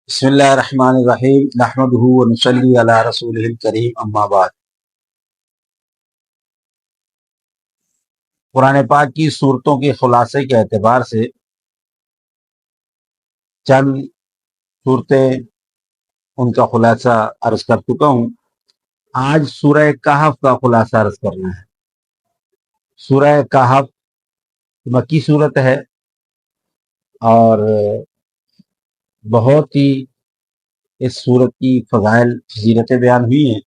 بسم اللہ الرحمن الرحیم نحمدہ ونصلی علی رسولہ الکریم اما بعد۔ قرآن پاک کی صورتوں کے خلاصے کے اعتبار سے چند صورتیں ان کا خلاصہ عرض کر چکا ہوں۔ آج سورہ کہف کا خلاصہ عرض کرنا ہے۔ سورہ کہف مکی صورت ہے اور بہت ہی اس صورت کی فضائل فضیلتیں بیان ہوئی ہیں،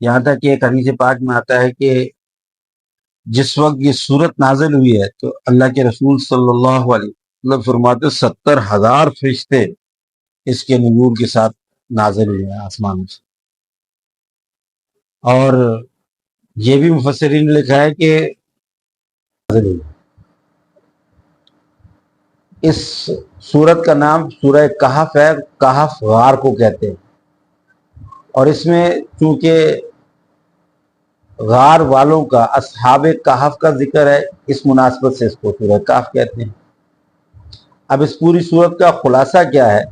یہاں تک کہ ایک حدیث پاک میں آتا ہے کہ جس وقت یہ صورت نازل ہوئی ہے تو اللہ کے رسول صلی اللہ علیہ وسلم فرماتے 70,000 فرشتے اس کے نزول کے ساتھ نازل ہوئے ہیں آسمان سے۔ اور یہ بھی مفسرین نے لکھا ہے کہ اس سورت کا نام سورہ کہف ہے، کہف غار کو کہتے ہیں، اور اس میں چونکہ غار والوں کا اصحاب کہف کا ذکر ہے، اس مناسبت سے اس کو سورہ کہف کہتے ہیں۔ اب اس پوری سورت کا خلاصہ کیا ہے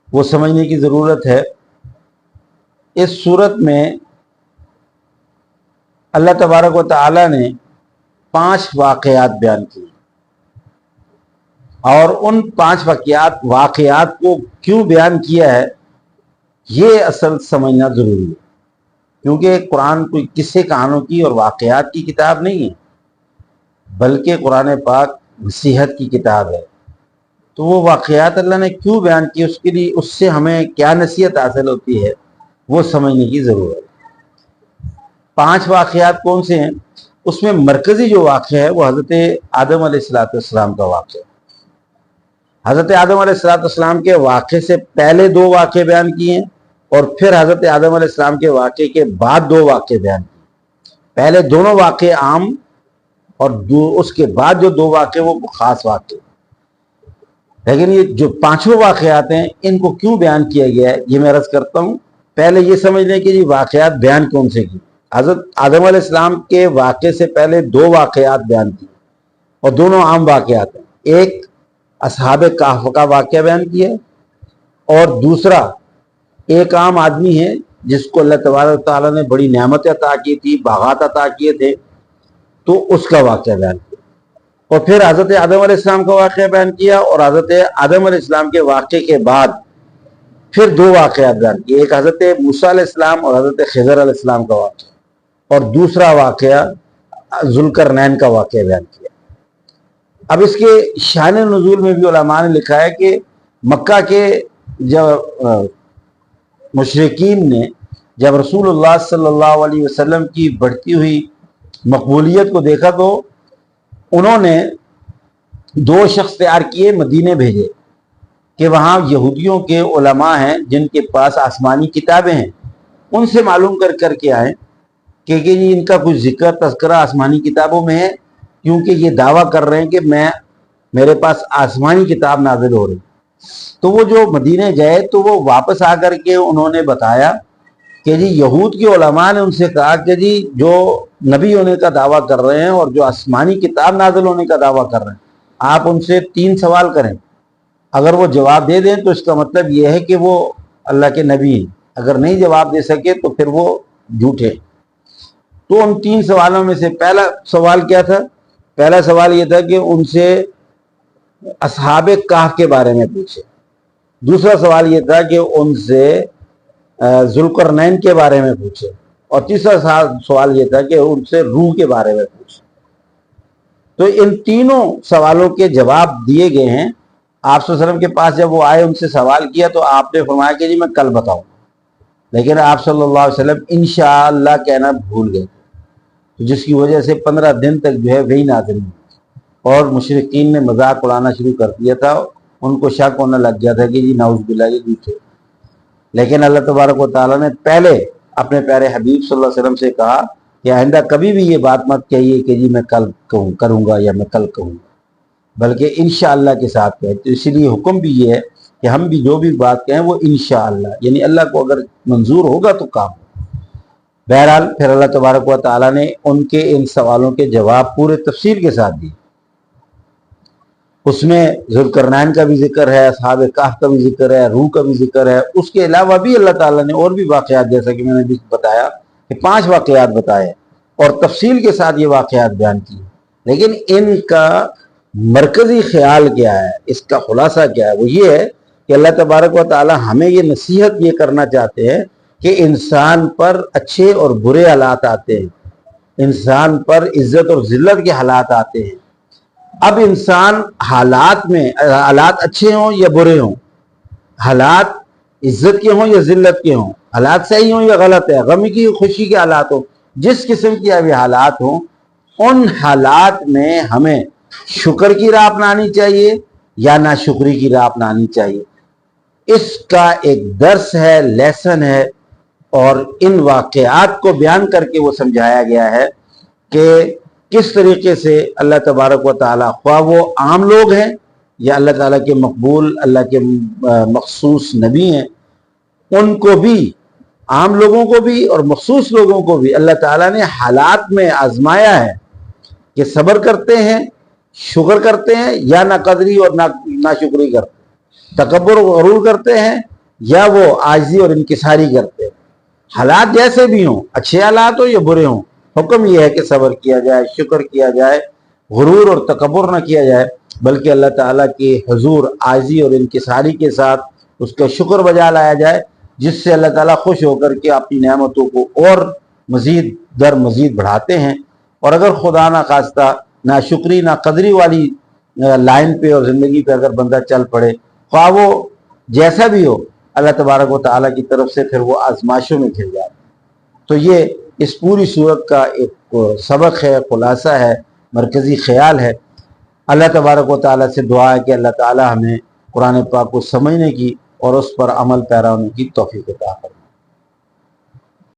وہ سمجھنے کی ضرورت ہے۔ اس سورت میں اللہ تبارک و تعالی نے 5 واقعات بیان کیے، اور ان 5 واقعات کو کیوں بیان کیا ہے یہ اصل سمجھنا ضروری ہے، کیونکہ قرآن کوئی قصے کہانوں کی اور واقعات کی کتاب نہیں ہے، بلکہ قرآن پاک نصیحت کی کتاب ہے۔ تو وہ واقعات اللہ نے کیوں بیان کیے، اس کے لیے اس سے ہمیں کیا نصیحت حاصل ہوتی ہے وہ سمجھنے کی ضرورت ہے۔ 5 واقعات کون سے ہیں؟ اس میں مرکزی جو واقعہ ہے وہ حضرت آدم علیہ السلام کا واقعہ ہے۔ حضرت آدم علیہ السلام کے واقعے سے پہلے 2 واقعے بیان کیے ہیں، اور پھر حضرت آدم علیہ السلام کے واقعے کے بعد 2 واقعے بیان کیے۔ پہلے دونوں واقعے عام، اور اس کے بعد جو 2 واقعے وہ خاص واقعے۔ لیکن یہ جو 5 واقعات ہیں ان کو کیوں بیان کیا گیا ہے یہ میں عرض کرتا ہوں۔ پہلے یہ سمجھ لیں کہ یہ واقعات بیان کون سے کی۔ حضرت آدم علیہ السلام کے واقعے سے پہلے 2 واقعات بیان کیے، اور دونوں عام واقعات ہیں۔ ایک اصحاب کہف کا واقعہ بیان کیا، اور دوسرا ایک عام آدمی ہے جس کو اللہ تبارک و تعالیٰ نے بڑی نعمت عطا کی تھی، باغات عطا کیے تھے، تو اس کا واقعہ بیان کیا۔ اور پھر حضرت آدم علیہ السلام کا واقعہ بیان کیا، اور حضرت آدم علیہ السلام کے واقعے کے بعد پھر 2 واقعات بیان کیے، ایک حضرت موسیٰ علیہ السلام اور حضرت خضر علیہ السلام کا واقعہ، اور دوسرا واقعہ ذوالقرنین کا واقعہ بیان کیا۔ اب اس کے شان نزول میں بھی علماء نے لکھا ہے کہ مکہ کے جب مشرکین نے جب رسول اللہ صلی اللہ علیہ وسلم کی بڑھتی ہوئی مقبولیت کو دیکھا تو انہوں نے 2 شخص تیار کیے، مدینے بھیجے کہ وہاں یہودیوں کے علماء ہیں جن کے پاس آسمانی کتابیں ہیں، ان سے معلوم کر کے آئیں کہ ان کا کچھ ذکر تذکرہ آسمانی کتابوں میں ہے، کیونکہ یہ دعویٰ کر رہے ہیں کہ میرے پاس آسمانی کتاب نازل ہو رہی۔ تو وہ جو مدینے گئے تو وہ واپس آ کر کے انہوں نے بتایا کہ جی یہود کے علماء نے ان سے کہا کہ جی جو نبی ہونے کا دعویٰ کر رہے ہیں اور جو آسمانی کتاب نازل ہونے کا دعویٰ کر رہے ہیں، آپ ان سے 3 سوال کریں، اگر وہ جواب دے دیں تو اس کا مطلب یہ ہے کہ وہ اللہ کے نبی ہیں، اگر نہیں جواب دے سکے تو پھر وہ جھوٹے۔ تو ان 3 سوالوں میں سے پہلا سوال کیا تھا؟ پہلا سوال یہ تھا کہ ان سے اصحاب کہف کے بارے میں پوچھے، دوسرا سوال یہ تھا کہ ان سے ذوالقرنین کے بارے میں پوچھے، اور تیسرا سوال یہ تھا کہ ان سے روح کے بارے میں پوچھے۔ تو ان تینوں سوالوں کے جواب دیے گئے ہیں۔ آپ صلی اللہ علیہ وسلم کے پاس جب وہ آئے ان سے سوال کیا تو آپ نے فرمایا کہ جی میں کل بتاؤں، لیکن آپ صلی اللہ علیہ وسلم انشاءاللہ کہنا بھول گئے، جس کی وجہ سے 15 دن تک جو ہے وہی نازل ہوئی، اور مشرکین نے مذاق اڑانا شروع کر دیا تھا، ان کو شک ہونے لگ گیا تھا کہ جی نعوذ باللہ یہ جھوٹے۔ لیکن اللہ تبارک و تعالیٰ نے پہلے اپنے پیارے حبیب صلی اللہ علیہ وسلم سے کہا کہ آئندہ کبھی بھی یہ بات مت کہیے کہ جی میں کل کروں گا یا میں کل کہوں گا، بلکہ انشاءاللہ کے ساتھ کہے۔ تو اسی لیے حکم بھی یہ ہے کہ ہم بھی جو بھی بات کہیں وہ انشاءاللہ، یعنی اللہ کو اگر منظور ہوگا تو کام۔ بہرحال پھر اللہ تبارک و تعالیٰ نے ان کے ان سوالوں کے جواب پورے تفصیل کے ساتھ دیے۔ اس میں ذوالقرنین کا بھی ذکر ہے، اصحاب کہف کا بھی ذکر ہے، روح کا بھی ذکر ہے۔ اس کے علاوہ بھی اللہ تعالیٰ نے اور بھی واقعات، جیسا کہ میں نے بھی بتایا کہ 5 واقعات بتائے اور تفصیل کے ساتھ یہ واقعات بیان کی، لیکن ان کا مرکزی خیال کیا ہے، اس کا خلاصہ کیا ہے؟ وہ یہ ہے کہ اللہ تبارک و تعالی ہمیں یہ نصیحت یہ کرنا چاہتے ہیں کہ انسان پر اچھے اور برے حالات آتے ہیں، انسان پر عزت اور ذلت کے حالات آتے ہیں۔ اب انسان حالات اچھے ہوں یا برے ہوں، حالات عزت کے ہوں یا ذلت کے ہوں، حالات صحیح ہوں یا غلط ہے، غم کی خوشی کے حالات ہوں، جس قسم کی ابھی حالات ہوں، ان حالات میں ہمیں شکر کی راہ اپنانی چاہیے یا ناشکری کی راہ اپنانی چاہیے۔ اس کا ایک درس ہے، لیسن ہے، اور ان واقعات کو بیان کر کے وہ سمجھایا گیا ہے کہ کس طریقے سے اللہ تبارک و تعالیٰ، خواہ وہ عام لوگ ہیں یا اللہ تعالیٰ کے مقبول، اللہ کے مخصوص نبی ہیں، ان کو بھی، عام لوگوں کو بھی اور مخصوص لوگوں کو بھی اللہ تعالیٰ نے حالات میں آزمایا ہے کہ صبر کرتے ہیں، شکر کرتے ہیں یا نہ قدری اور نہ شکری کرتے ہیں، تکبر و غرور کرتے ہیں یا وہ عاجزی اور انکساری کرتے ہیں۔ حالات جیسے بھی ہوں، اچھے حالات ہوں یا برے ہوں، حکم یہ ہے کہ صبر کیا جائے، شکر کیا جائے، غرور اور تکبر نہ کیا جائے، بلکہ اللہ تعالیٰ کے حضور عاجزی اور انکساری کے ساتھ اس کا شکر بجا لایا جائے، جس سے اللہ تعالیٰ خوش ہو کر کے اپنی نعمتوں کو اور مزید در مزید بڑھاتے ہیں۔ اور اگر خدا نہ خواستہ ناشکری نہ قدری والی لائن پہ اور زندگی پہ اگر بندہ چل پڑے، خواہ وہ جیسا بھی ہو، اللہ تبارک و تعالیٰ کی طرف سے پھر وہ آزمائشوں میں گر جاتا ہے۔ تو یہ اس پوری صورت کا ایک سبق ہے، خلاصہ ہے، مرکزی خیال ہے۔ اللہ تبارک و تعالیٰ سے دعا ہے کہ اللہ تعالیٰ ہمیں قرآن پاک کو سمجھنے کی اور اس پر عمل پیرا ہونے کی توفیق عطا فرمائے۔